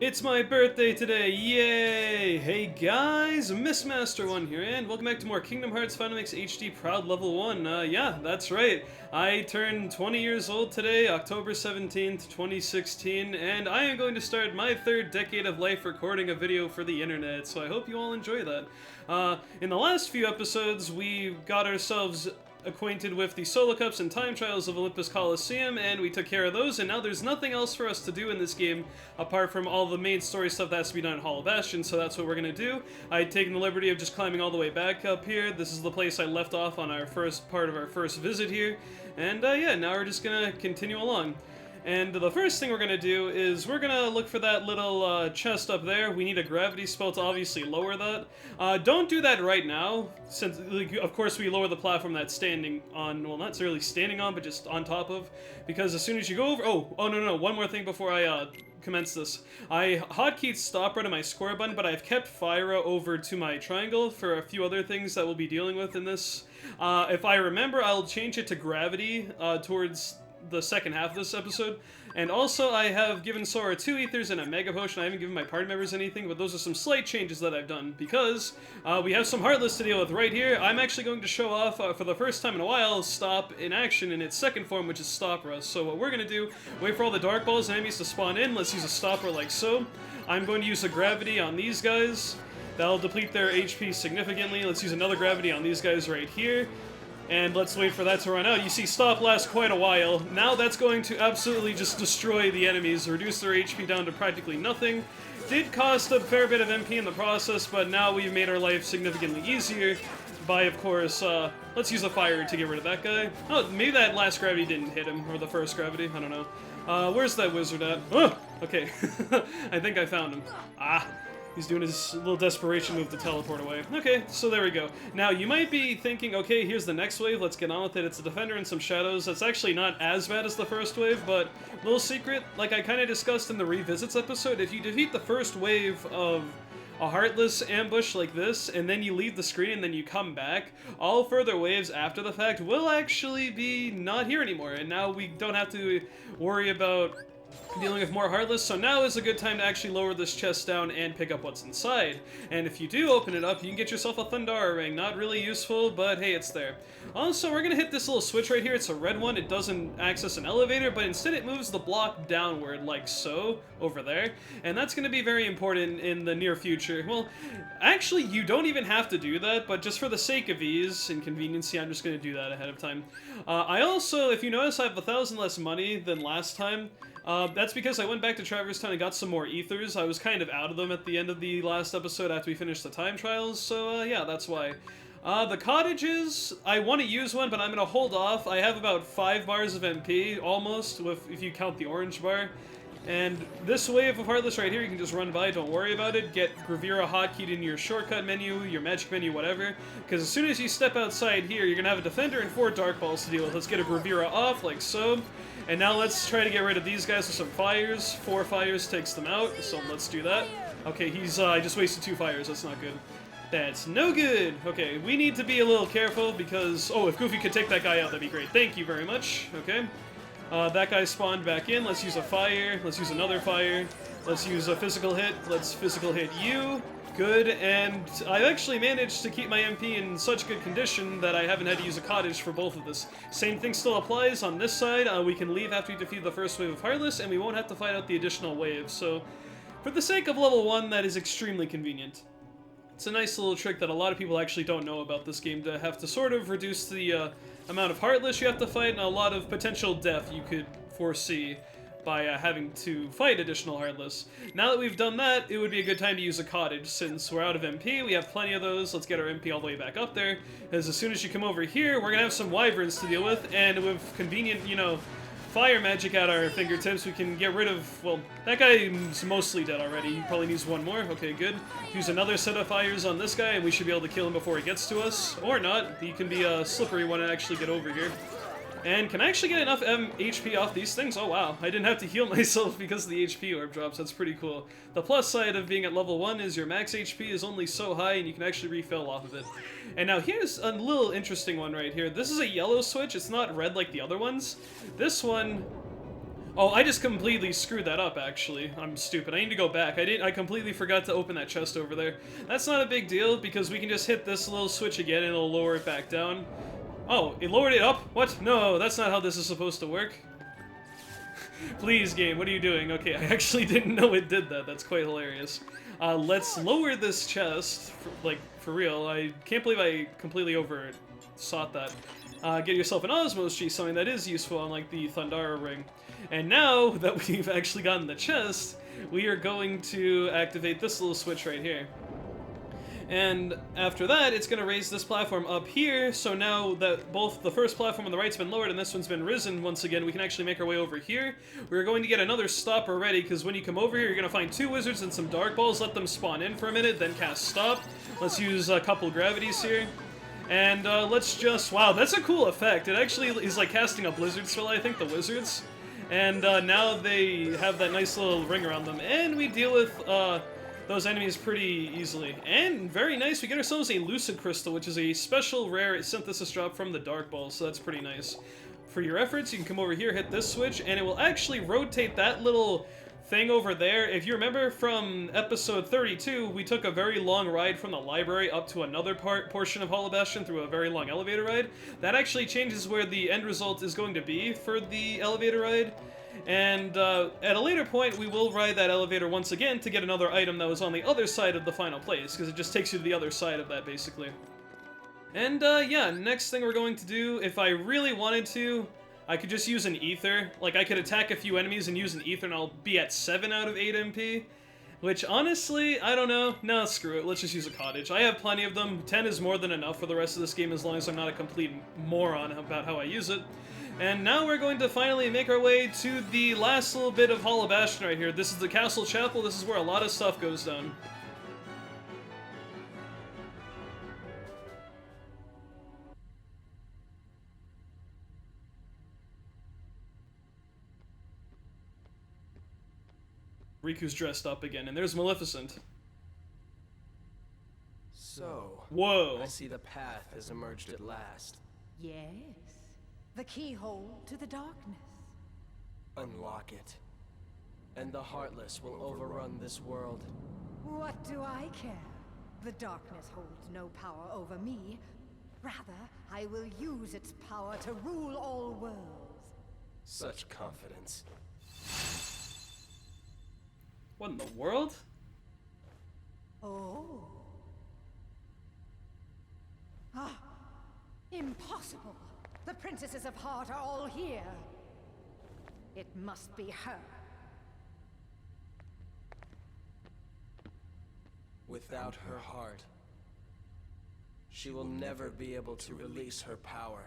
It's my birthday today, yay! Hey guys, Missmaster1 here, and welcome back to more Kingdom Hearts Final Mix HD Proud Level 1. Yeah, that's right. I turned 20 years old today, October 17th, 2016, and I am going to start my third decade of life recording a video for the internet, so I hope you all enjoy that. In the last few episodes, we got ourselves acquainted with the solo cups and time trials of Olympus Coliseum, and we took care of those, and now there's nothing else for us to do in this game apart from all the main story stuff that has to be done in Hall of Bastion, so that's what we're gonna do. I'd taken the liberty of just climbing all the way back up here. This is the place I left off on our first part of our first visit here, and yeah, now we're just gonna continue along. And the first thing we're going to do is we're going to look for that little chest up there. We need a gravity spell to obviously lower that. Don't do that right now, since, like, of course, we lower the platform that's standing on, well, not really standing on, but just on top of, because as soon as you go over, oh, no, one more thing before I commence this. I hotkeyed stop right on my square button, but I've kept Fyra over to my triangle for a few other things that we'll be dealing with in this. If I remember, I'll change it to gravity towards the second half of this episode. And also, I have given Sora 2 ethers and a mega potion. I haven't given my party members anything, but those are some slight changes that I've done, because we have some Heartless to deal with right here. I'm actually going to show off, for the first time in a while, Stop in action in its second form, which is Stopra. So what we're going to do, wait for all the Dark Balls and enemies to spawn in. Let's use a Stopper like so. I'm going to use a Gravity on these guys. That'll deplete their HP significantly. Let's use another Gravity on these guys right here. And let's wait for that to run out. You see, stop lasts quite a while. Now that's going to absolutely just destroy the enemies, reduce their HP down to practically nothing. Did cost a fair bit of MP in the process, but now we've made our life significantly easier by, of course, let's use a fire to get rid of that guy. Oh, maybe that last gravity didn't hit him, or the first gravity, I don't know. Where's that wizard at? Oh, okay. I think I found him. Ah. He's doing his little desperation move to teleport away. Okay, so there we go. Now, you might be thinking, okay, here's the next wave, let's get on with it. It's a Defender and some Shadows. That's actually not as bad as the first wave, but little secret, like I kind of discussed in the Revisits episode, if you defeat the first wave of a Heartless ambush like this, and then you leave the screen and then you come back, all further waves after the fact will actually be not here anymore, and now we don't have to worry about dealing with more Heartless, so now is a good time to actually lower this chest down and pick up what's inside. And if you do open it up, you can get yourself a Thundara ring. Not really useful, but hey, it's there. Also, we're gonna hit this little switch right here. It's a red one. It doesn't access an elevator, but instead it moves the block downward, like so, over there. And that's gonna be very important in the near future. Well, actually, you don't even have to do that, but just for the sake of ease and conveniency, I'm just gonna do that ahead of time. I also, if you notice, I have 1,000 less money than last time. That's because I went back to Traverse Town and got some more ethers. I was kind of out of them at the end of the last episode after we finished the time trials, so yeah, that's why. The cottages, I want to use one, but I'm going to hold off. I have about 5 bars of MP, almost, if you count the orange bar. And this wave of Heartless right here, you can just run by, don't worry about it. Get Gravira hotkeyed in your shortcut menu, your magic menu, whatever. Because as soon as you step outside here, you're going to have a Defender and 4 Dark Balls to deal with. Let's get a Gravira off, like so. And now let's try to get rid of these guys with some fires. 4 fires takes them out, so let's do that. Okay, he's, I just wasted 2 fires, that's not good. That's no good! Okay, we need to be a little careful because, oh, if Goofy could take that guy out, that'd be great. Thank you very much, okay. That guy spawned back in, let's use a fire, let's use another fire, let's use a physical hit, let's physical hit you. Good, and I've actually managed to keep my MP in such good condition that I haven't had to use a cottage for both of this. Same thing still applies on this side. We can leave after we defeat the first wave of Heartless, and we won't have to fight out the additional waves. So, for the sake of level 1, that is extremely convenient. It's a nice little trick that a lot of people actually don't know about this game, to have to sort of reduce the amount of Heartless you have to fight, and a lot of potential death you could foresee by having to fight additional Heartless. Now that we've done that, it would be a good time to use a cottage. Since we're out of MP, we have plenty of those. Let's get our MP all the way back up there, because as soon as you come over here, we're gonna have some Wyverns to deal with, and with convenient, you know, fire magic at our fingertips, we can get rid of, well, that guy is mostly dead already. He probably needs one more. Okay, good. Use another set of fires on this guy, and we should be able to kill him before he gets to us. Or not. He can be a slippery one and actually get over here. And can I actually get enough HP off these things? Oh wow, I didn't have to heal myself because of the HP orb drops. That's pretty cool. The plus side of being at level 1 is your max HP is only so high and you can actually refill off of it. And now here's a little interesting one right here. This is a yellow switch, it's not red like the other ones. This one Oh, I just completely screwed that up, actually. I'm stupid. I need to go back. I completely forgot to open that chest over there. That's not a big deal, because we can just hit this little switch again and it'll lower it back down. Oh, it lowered it up? What? No, that's not how this is supposed to work. Please, game, what are you doing? Okay, I actually didn't know it did that. That's quite hilarious. Let's lower this chest, for real. I can't believe I completely oversought that. Get yourself an Osmos G, something that is useful, unlike the Thundara ring. And now that we've actually gotten the chest, we are going to activate this little switch right here. And after that, it's going to raise this platform up here, so now that both the first platform on the right's been lowered and this one's been risen once again, we can actually make our way over here. We're going to get another stopper ready, because when you come over here, you're going to find 2 wizards and some dark balls. Let them spawn in for a minute, then cast stop. Let's use a couple gravities here. And let's just... Wow, that's a cool effect. It actually is like casting a blizzard spell, I think, the wizards. And now they have that nice little ring around them. And we deal with those enemies pretty easily. And very nice, we get ourselves a Lucid Crystal, which is a special rare synthesis drop from the Dark Balls, so that's pretty nice. For your efforts, you can come over here, hit this switch, and it will actually rotate that little thing over there. If you remember from episode 32, we took a very long ride from the library up to another portion of Hollow Bastion through a very long elevator ride. That actually changes where the end result is going to be for the elevator ride. And at a later point, we will ride that elevator once again to get another item that was on the other side of the final place, because it just takes you to the other side of that, basically. And yeah, next thing we're going to do, if I really wanted to, I could just use an ether. Like, I could attack a few enemies and use an ether, and I'll be at 7 out of 8 MP. Which, honestly, I don't know. No, screw it. Let's just use a cottage. I have plenty of them. 10 is more than enough for the rest of this game, as long as I'm not a complete moron about how I use it. And now we're going to finally make our way to the last little bit of Hollow Bastion right here. This is the Castle Chapel. This is where a lot of stuff goes down. Riku's dressed up again, and there's Maleficent. So, whoa. I see the path has emerged at last. Yes. The keyhole to the darkness. Unlock it, and the Heartless will overrun this world. What do I care? The darkness holds no power over me. Rather, I will use its power to rule all worlds. Such confidence. What in the world? Oh. Ah. Impossible. The princesses of Heart are all here. It must be her. Without her heart, she will never be able to release her power.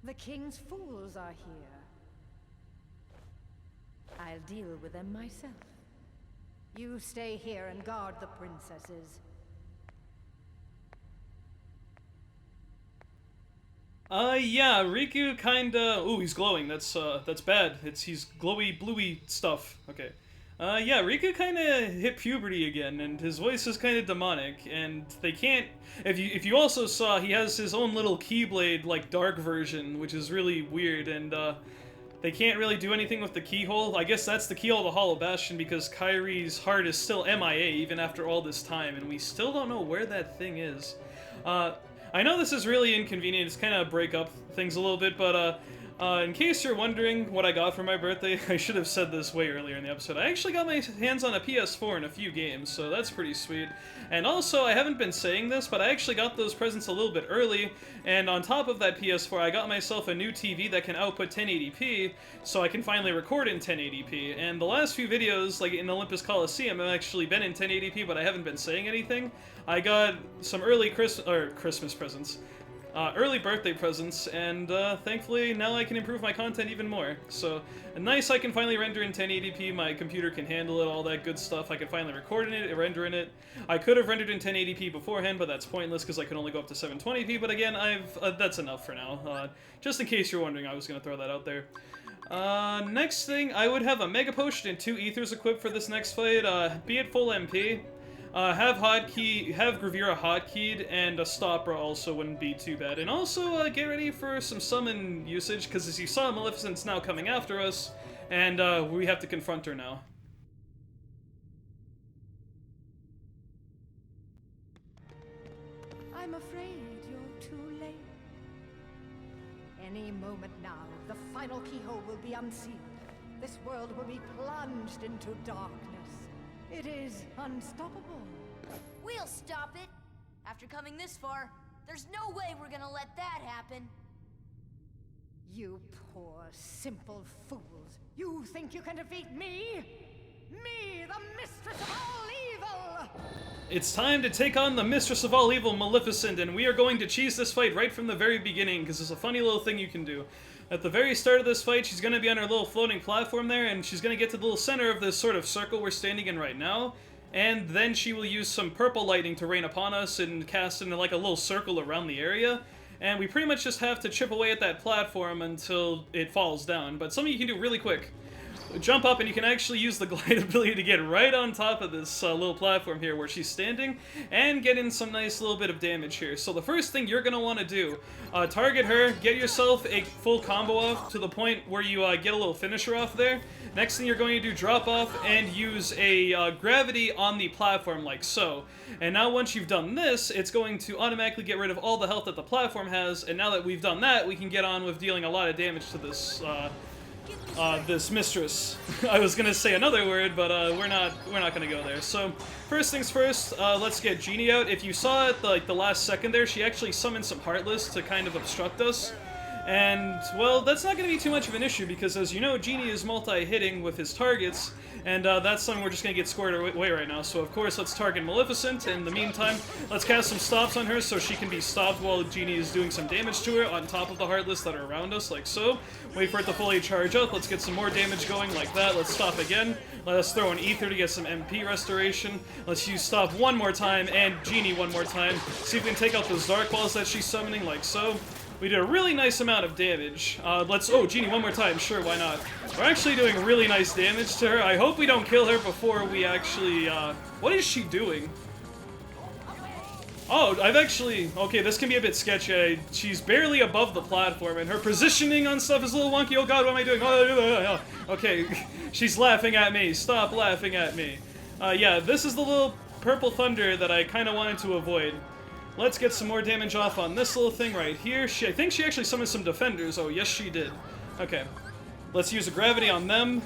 The king's fools are here. I'll deal with them myself. You stay here and guard the princesses. Yeah, Riku kinda... Ooh, he's glowing. That's bad. He's glowy, bluey stuff. Okay. Yeah, Riku kinda hit puberty again, and his voice is kinda demonic, and they can't... If you also saw, he has his own little Keyblade, like, dark version, which is really weird, and, they can't really do anything with the keyhole. I guess that's the keyhole to Hollow Bastion, because Kairi's heart is still MIA, even after all this time, and we still don't know where that thing is. I know this is really inconvenient, it's kind of break up things a little bit, but in case you're wondering what I got for my birthday, I should have said this way earlier in the episode. I actually got my hands on a PS4 in a few games, so that's pretty sweet. And also, I haven't been saying this, but I actually got those presents a little bit early, and on top of that PS4, I got myself a new TV that can output 1080p, so I can finally record in 1080p. And the last few videos, like in Olympus Coliseum, I've actually been in 1080p, but I haven't been saying anything. I got some early Christmas presents. Early birthday presents, and thankfully now I can improve my content even more. So, nice, I can finally render in 1080p, my computer can handle it, all that good stuff. I can finally record in it, render in it. I could have rendered in 1080p beforehand, but that's pointless because I can only go up to 720p, but again, that's enough for now. Just in case you're wondering, I was going to throw that out there. Next thing, I would have a Mega Potion and 2 Ethers equipped for this next fight, be it full MP. Have Gravira hotkeyed, and a stopper also wouldn't be too bad. And also get ready for some summon usage, because as you saw, Maleficent's now coming after us, and we have to confront her now. I'm afraid you're too late. Any moment now, the final keyhole will be unsealed. This world will be plunged into darkness. It is unstoppable. We'll stop it. After coming this far, there's no way we're gonna let that happen. You poor, simple fools. You think you can defeat me? Me, the mistress of all evil! It's time to take on the Mistress of all evil, Maleficent, and we are going to cheese this fight right from the very beginning, because it's a funny little thing you can do. At the very start of this fight, she's going to be on her little floating platform there, and she's going to get to the little center of this sort of circle we're standing in right now, and then she will use some purple lightning to rain upon us and cast into like a little circle around the area, and we pretty much just have to chip away at that platform until it falls down. But something you can do really quick. Jump up, and you can actually use the glide ability to get right on top of this little platform here where she's standing and get in some nice little bit of damage here. So the first thing you're going to want to do, target her, get yourself a full combo off to the point where you get a little finisher off there. Next thing you're going to do, drop off and use a gravity on the platform like so. And now once you've done this, it's going to automatically get rid of all the health that the platform has, and now that we've done that, we can get on with dealing a lot of damage to this this mistress. I was gonna say another word, but we're not gonna go there. So first things first, let's get Genie out. If you saw at the last second there, she actually summoned some Heartless to kind of obstruct us. And, well, that's not going to be too much of an issue because, as you know, Genie is multi-hitting with his targets, and that's something we're just going to get squared away right now. So, of course, let's target Maleficent. In the meantime, let's cast some stops on her so she can be stopped while Genie is doing some damage to her on top of the Heartless that are around us, like so. Wait for it to fully charge up. Let's get some more damage going like that. Let's stop again. Let us throw an Ether to get some MP restoration. Let's use Stop one more time and Genie one more time. See if we can take out those Dark Balls that she's summoning, like so. We did a really nice amount of damage. Oh, Genie, one more time. Sure, why not? We're actually doing really nice damage to her. I hope we don't kill her before we actually, what is she doing? Oh, okay, this can be a bit sketchy. She's barely above the platform, and her positioning on stuff is a little wonky. Oh god, what am I doing? Oh, okay, she's laughing at me. Stop laughing at me. Yeah, this is the little purple thunder that I kind of wanted to avoid. Let's get some more damage off on this little thing right here. I think she actually summoned some defenders. Oh, yes, she did. Okay. Let's use a gravity on them.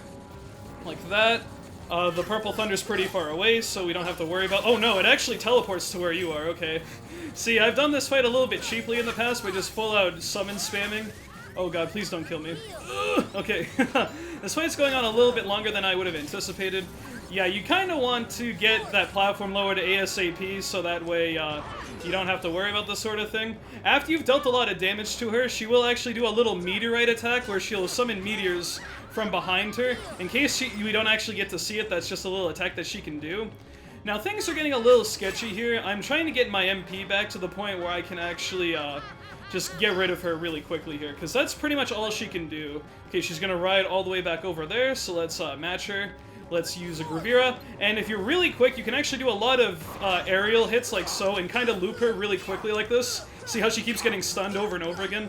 Like that. The purple thunder's pretty far away, so we don't have to worry about... Oh, no, it actually teleports to where you are. Okay. See, I've done this fight a little bit cheaply in the past by just full-out summon spamming. Oh, God, please don't kill me. Okay. This fight's going on a little bit longer than I would have anticipated. Yeah, you kind of want to get that platform lowered ASAP, so that way you don't have to worry about this sort of thing. After you've dealt a lot of damage to her, she will actually do a little meteorite attack where she'll summon meteors from behind her. In case we don't actually get to see it, that's just a little attack that she can do. Now, things are getting a little sketchy here. I'm trying to get my MP back to the point where I can actually just get rid of her really quickly here, because that's pretty much all she can do. Okay, she's going to ride all the way back over there, so let's match her. Let's use a Gravira, and if you're really quick, you can actually do a lot of aerial hits like so, and kind of loop her really quickly like this. See how she keeps getting stunned over and over again?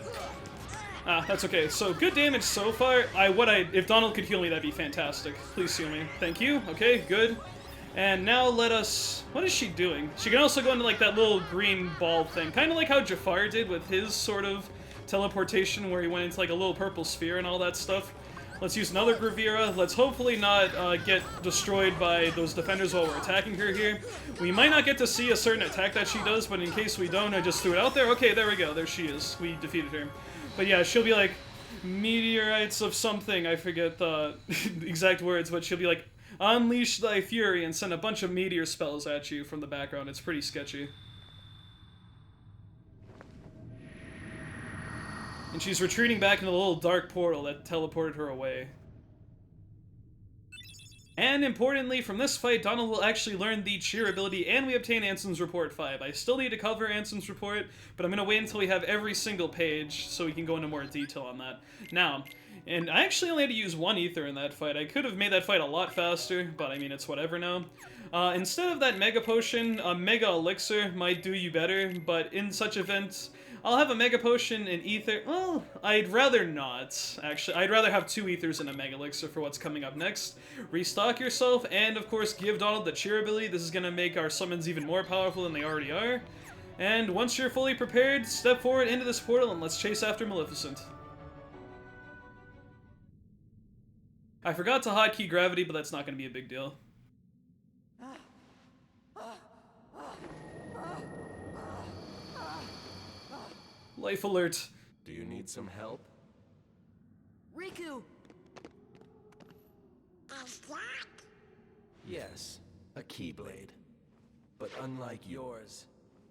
Ah, that's okay. So, good damage so far. If Donald could heal me, that'd be fantastic. Please heal me. Thank you. Okay, good. And now let us... What is she doing? She can also go into like that little green ball thing, kind of like how Jafar did with his sort of teleportation, where he went into like a little purple sphere and all that stuff. Let's use another Gravira. Let's hopefully not get destroyed by those defenders while we're attacking her here. We might not get to see a certain attack that she does, but in case we don't, I just threw it out there. Okay, there we go. There she is. We defeated her. But yeah, she'll be like, meteorites of something. I forget the exact words, but she'll be like, unleash thy fury, and send a bunch of meteor spells at you from the background. It's pretty sketchy. And she's retreating back into the little dark portal that teleported her away. And importantly, from this fight, Donald will actually learn the cheer ability, and we obtain Anson's Report 5. I still need to cover Anson's Report, but I'm going to wait until we have every single page so we can go into more detail on that. Now, And I actually only had to use one ether in that fight. I could have made that fight a lot faster, but I mean, it's whatever now. Instead of that Mega Potion, a Mega Elixir might do you better, but in such events, I'll have a Mega Potion and ether. Well, I'd rather not, actually. I'd rather have 2 ethers and a Mega Elixir for what's coming up next. Restock yourself, and of course, give Donald the cheer ability. This is going to make our summons even more powerful than they already are. And once you're fully prepared, step forward into this portal and let's chase after Maleficent. I forgot to hotkey gravity, but that's not going to be a big deal. Life alert. Do you need some help? Riku! Yes, a Keyblade. But unlike yours,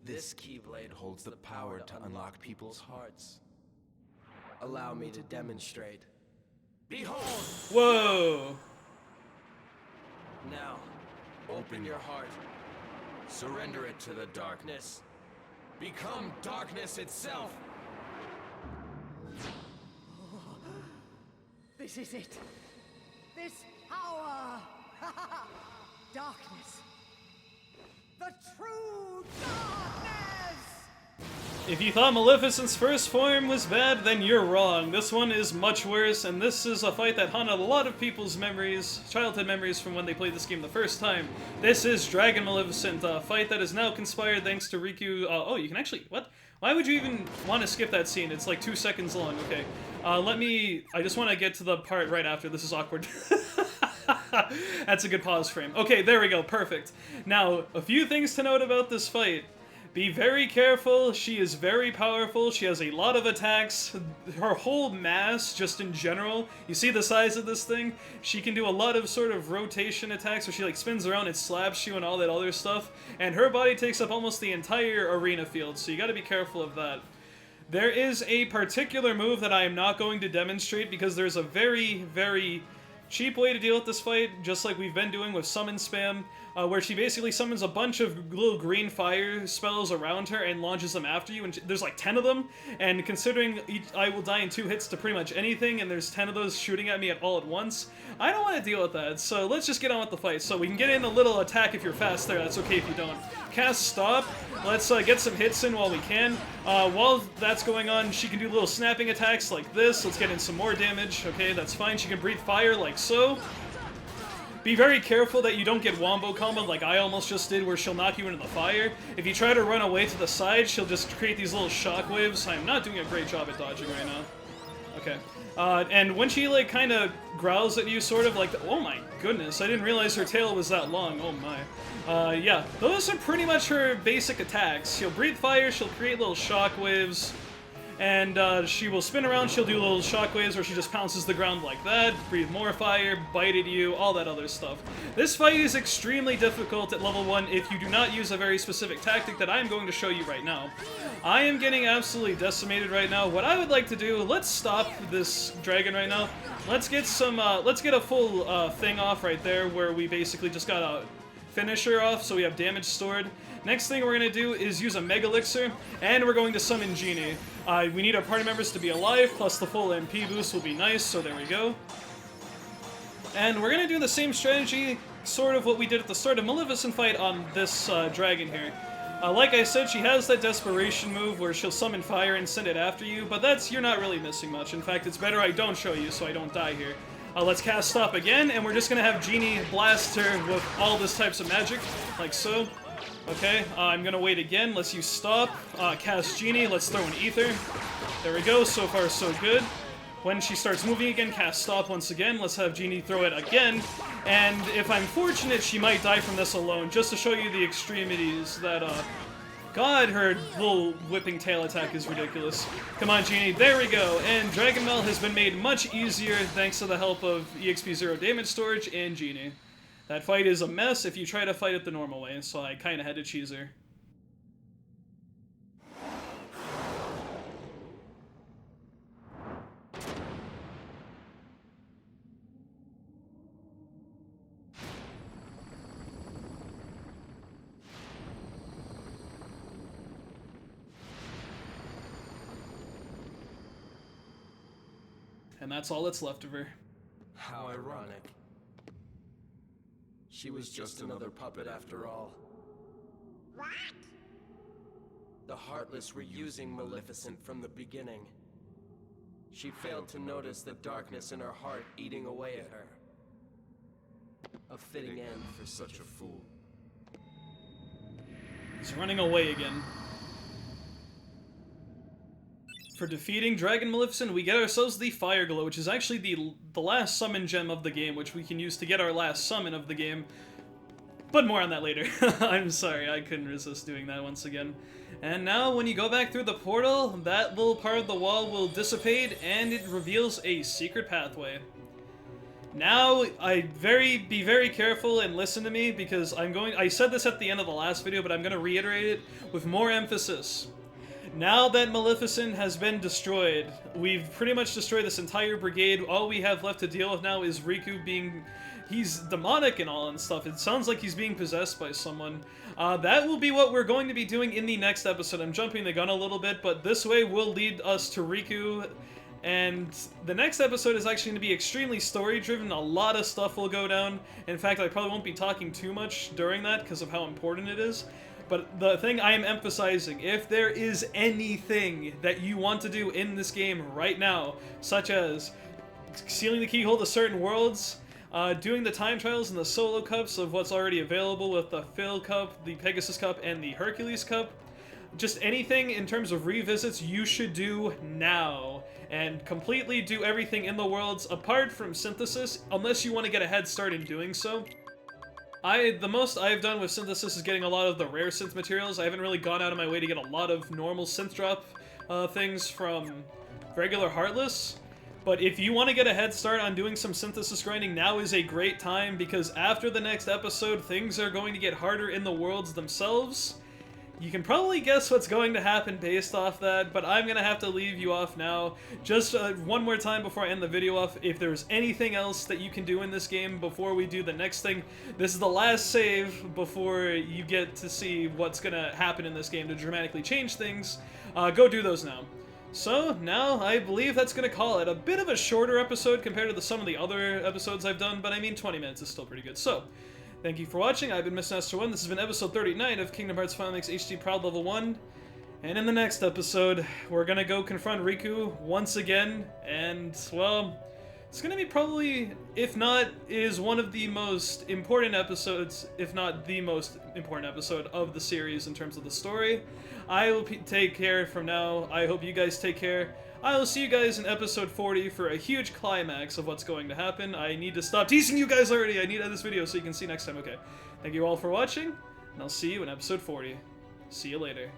this Keyblade holds the power to unlock people's hearts. Allow me to demonstrate. Behold! Whoa! Now, open your heart. Surrender it to the darkness. Become darkness itself! This is it. This power. Darkness. The true darkness! If you thought Maleficent's first form was bad, then you're wrong. This one is much worse, and this is a fight that haunted a lot of people's memories, childhood memories from when they played this game the first time. This is Dragon Maleficent, a fight that is now conspired thanks to Riku. Oh, you can actually, what? Why would you even want to skip that scene? It's like 2 seconds long. Okay, I just want to get to the part right after. This is awkward. That's a good pause frame. Okay, there we go, perfect. Now, a few things to note about this fight. Be very careful, she is very powerful, she has a lot of attacks, her whole mass, just in general, you see the size of this thing? She can do a lot of sort of rotation attacks where she like spins around and slaps you and all that other stuff, and her body takes up almost the entire arena field, so you gotta be careful of that. There is a particular move that I am not going to demonstrate because there's a very, very cheap way to deal with this fight, just like we've been doing with summon spam, where she basically summons a bunch of little green fire spells around her and launches them after you, and there's like 10 of them, and considering I will die in 2 hits to pretty much anything, and there's 10 of those shooting at me all at once, I don't want to deal with that, so let's just get on with the fight. So we can get in a little attack if you're fast there, that's okay if you don't. Cast Stop, let's get some hits in while we can. While that's going on, she can do little snapping attacks like this, let's get in some more damage, okay, that's fine. She can breathe fire like so. Be very careful that you don't get wombo combo like I almost just did where she'll knock you into the fire. If you try to run away to the side, she'll just create these little shockwaves. I'm not doing a great job at dodging right now. Okay. And when she like kind of growls at you sort of like, oh my goodness, I didn't realize her tail was that long, oh my. Yeah, those are pretty much her basic attacks. She'll breathe fire, she'll create little shockwaves. And she will spin around, she'll do little shockwaves where she just pounces the ground like that, breathe more fire, bite at you, all that other stuff. This fight is extremely difficult at level 1 if you do not use a very specific tactic that I am going to show you right now. I am getting absolutely decimated right now. What I would like to do, let's stop this dragon right now. Let's get some, let's get a full thing off right there where we basically just got a finisher off so we have damage stored. Next thing we're going to do is use a Mega Elixir, and we're going to summon Genie. We need our party members to be alive, plus the full MP boost will be nice, so there we go. And we're going to do the same strategy, sort of what we did at the start of Maleficent fight on this dragon here. Like I said, she has that desperation move where she'll summon fire and send it after you, but you're not really missing much. In fact, it's better I don't show you so I don't die here. Let's cast Stop again, and we're just going to have Genie blast her with all this types of magic, like so. Okay, I'm gonna wait again. Let's use Stop. Cast Genie. Let's throw an Ether. There we go. So far, so good. When she starts moving again, cast Stop once again. Let's have Genie throw it again. And if I'm fortunate, she might die from this alone, just to show you the extremities that, God, her little whipping tail attack is ridiculous. Come on, Genie. There we go. And Dragon Bell has been made much easier thanks to the help of EXP 0 damage storage and Genie. That fight is a mess if you try to fight it the normal way, so I kinda had to cheese her. And that's all that's left of her. How ironic. She was just another puppet after all. What? The Heartless were using Maleficent from the beginning. She failed to notice the darkness in her heart eating away at her. A fitting end for such a fool. He's running away again. For defeating Dragon Maleficent, we get ourselves the Fire Glow, which is actually the last summon gem of the game, which we can use to get our last summon of the game. But more on that later. I'm sorry, I couldn't resist doing that once again. And now, when you go back through the portal, that little part of the wall will dissipate, and it reveals a secret pathway. Now, be very careful and listen to me, because I said this at the end of the last video, but I'm going to reiterate it with more emphasis. Now that Maleficent has been destroyed, we've pretty much destroyed this entire brigade. All we have left to deal with now is Riku he's demonic and all and stuff. It sounds like he's being possessed by someone. That will be what we're going to be doing in the next episode. I'm jumping the gun a little bit, but this way will lead us to Riku. And the next episode is actually going to be extremely story-driven. A lot of stuff will go down. In fact, I probably won't be talking too much during that because of how important it is. But the thing I am emphasizing, if there is anything that you want to do in this game right now, such as sealing the keyhole to certain worlds, doing the time trials and the solo cups of what's already available with the Phil Cup, the Pegasus Cup, and the Hercules Cup, just anything in terms of revisits you should do now. And completely do everything in the worlds apart from Synthesis, unless you want to get a head start in doing so. The most I've done with Synthesis is getting a lot of the rare synth materials. I haven't really gone out of my way to get a lot of normal synth drop things from regular Heartless. But if you want to get a head start on doing some Synthesis grinding, now is a great time, because after the next episode, things are going to get harder in the worlds themselves. You can probably guess what's going to happen based off that, but I'm going to have to leave you off now. Just one more time before I end the video off, if there's anything else that you can do in this game before we do the next thing, this is the last save before you get to see what's going to happen in this game to dramatically change things. Go do those now. So, now I believe that's going to call it a bit of a shorter episode compared to some of the other episodes I've done, but I mean 20 minutes is still pretty good. So, thank you for watching. I've been Mistress 1. This has been episode 39 of Kingdom Hearts Final Mix HD Proud Level 1. And in the next episode, we're gonna go confront Riku once again. And, well, it's gonna be probably, if not, is one of the most important episodes, if not the most important episode of the series in terms of the story. I will take care from now. I hope you guys take care. I will see you guys in episode 40 for a huge climax of what's going to happen. I need to stop teasing you guys already. I need to end this video so you can see next time. Okay. Thank you all for watching, and I'll see you in episode 40. See you later.